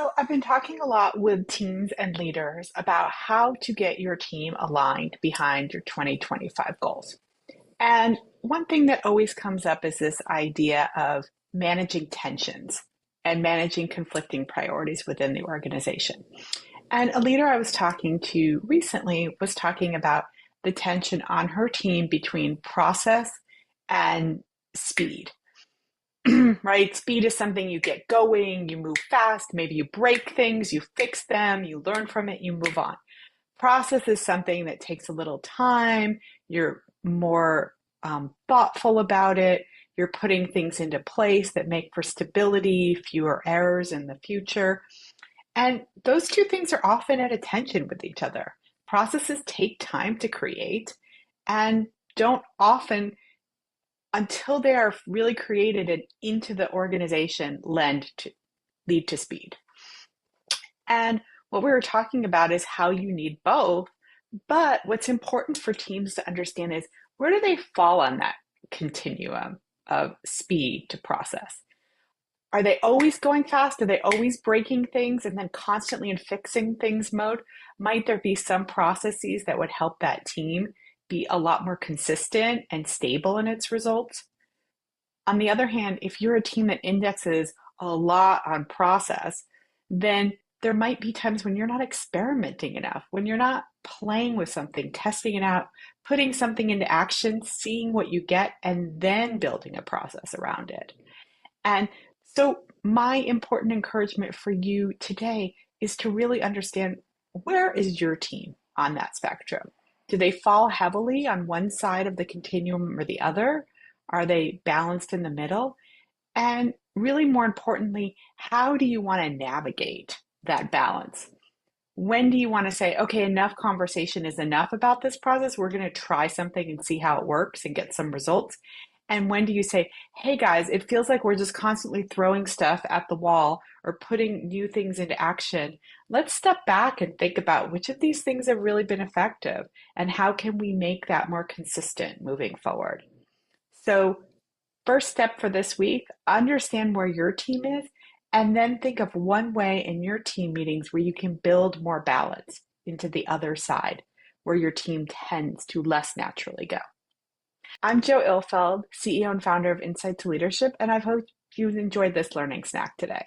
So, I've been talking a lot with teams and leaders about how to get your team aligned behind your 2025 goals. And one thing that always comes up is this idea of managing tensions and managing conflicting priorities within the organization. And a leader I was talking to recently was talking about the tension on her team between process and speed. Right? Speed is something you get going, you move fast, maybe you break things, you fix them, you learn from it, you move on. Process is something that takes a little time, you're more thoughtful about it, you're putting things into place that make for stability, fewer errors in the future. And those two things are often at a tension with each other. Processes take time to create and don't often until they are really created and into the organization lead to speed. And what we were talking about is how you need both. But what's important for teams to understand is where do they fall on that continuum of speed to process? Are they always going fast? Are they always breaking things and then constantly in fixing things mode? Might there be some processes that would help that team be a lot more consistent and stable in its results? On the other hand, if you're a team that indexes a lot on process, then there might be times when you're not experimenting enough, when you're not playing with something, testing it out, putting something into action, seeing what you get, and then building a process around it. And so, my important encouragement for you today is to really understand where is your team on that spectrum? Do they fall heavily on one side of the continuum or the other? Are they balanced in the middle? And really, more importantly, how do you want to navigate that balance? When do you want to say, okay, enough conversation is enough about this process? We're going to try something and see how it works and get some results. And when do you say, hey guys, it feels like we're just constantly throwing stuff at the wall or putting new things into action. Let's step back and think about which of these things have really been effective and how can we make that more consistent moving forward. So, first step for this week, understand where your team is, and then think of one way in your team meetings where you can build more balance into the other side, where your team tends to less naturally go. I'm Joe Ilfeld, CEO and founder of Insight to Leadership, and I hope you've enjoyed this learning snack today.